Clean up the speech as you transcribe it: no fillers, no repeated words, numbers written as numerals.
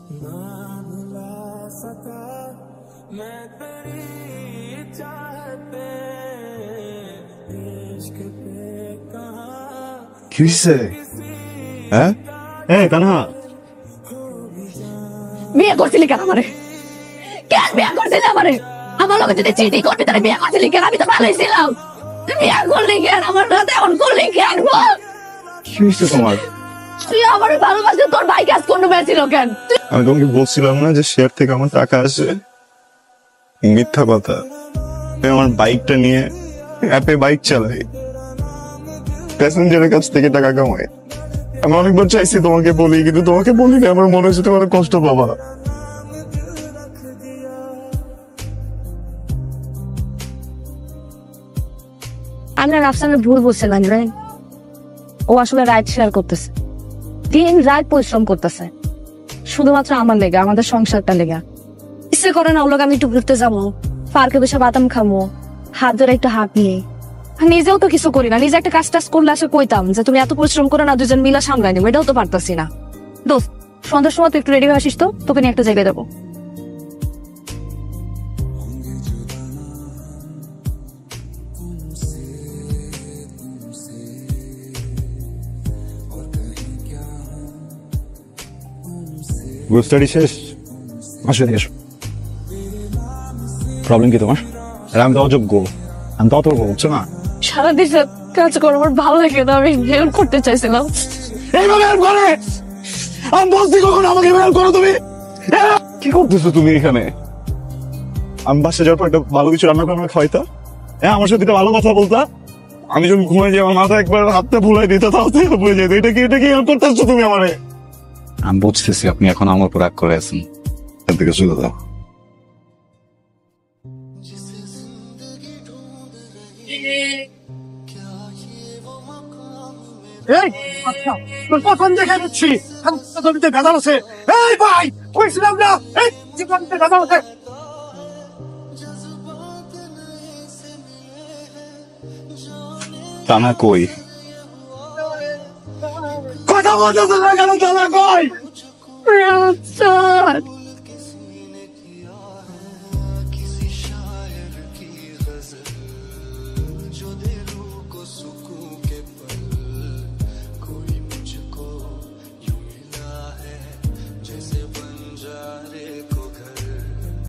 কি হইছে? হ্যাঁ কানা বিয়ে করছিলি কেন আমারে? কেন বিয়ে করছিলি আমারে? আমার লোক যদি চিঠি করবি তাহলে বিয়ে করছিলি কেন? আমি তো ভালোই ছিলাম। বিয়ে করলি কেন? আমার সাথে এমন করলি কেন? কি হইছে তোমার? তুই আমার ভালোবাসে তোর ভাই কাজ কোনো পেয়েছিল কেন? আমি তোমাকে বলছিলাম না যে শেয়ার থেকে আমার টাকা আসে। মিথ্যা কথা। আমার বাইকটা নিয়ে অ্যাপে বাইক চালাই, প্যাসেঞ্জারের কাছ থেকে টাকা কামাই। আমি অনেকবার চাইছি তোমাকে বলি, কিন্তু তোমাকে বলিনি। আমার মনে হচ্ছে তোমার কষ্ট পাবা। আমি রাফসানের ভুল বলছিলাম রে। ও আসলে রাইট শেয়ার করতেছে, দিন রাত পরিশ্রম করতেছে শুধুমাত্র আমার লেগে, আমাদের সংসারটা লেগে। ইচ্ছে করে না ওর লোক আমি একটু ঘুরতে যাবো, পার্কে বসে বাদাম খাবো, হাত ধরে একটু হাত নিয়ে। নিজেও তো কিছু করি না, নিজে একটা কাজ টাজ করলে আসে কইতাম যে তুমি এত পরিশ্রম করে না, দুজন মিলা সামলাই নেবো। এটাও তো পারতাছি না। দোস্ত, সন্ধ্যার সময় তুই একটু রেডি হয়ে আসিস তো, তোকে নিয়ে একটা জায়গায় যাবো। গ্রুপ শেষ, আসো এসো। প্রবলেম কি তোমার? আমি তো অযোগ্য, আমি তো অতর্ক, বুঝছো না? সারাদিন কাজ করে আমার ভালো লাগে না, আমি হেল্প করতে চাইছিলাম। এইভাবে হেল্প করে? আমি বলছি কখন আমাকে হেল্প করো তুমি? কি করতেছো তুমি এখানে? আমি বাসে যাওয়ার পর একটা ভালো কিছু রান্না করে আমাকে খাওয়াইতা, হ্যাঁ আমার সাথে ভালো কথা বলতা। আমি যখন ঘুমাই যাই আমার মাথা একবার হাতটা ভুলাই দিতা, তাও ভুলে যেত। এটা কি হেল্প করতেছো তুমি আমারে? আমি বুঝতেছি আপনি এখন আমার উপর রাগ করে আছেন। এর থেকে চলে যাও। কখন দেখা দিচ্ছি জমিতে ভেজাল আছে। এই ভাই কইছিলাম না এই জমিতে ভেজাল আছে। টানা কই? কথা বলতেছে না কেন? টানা কই?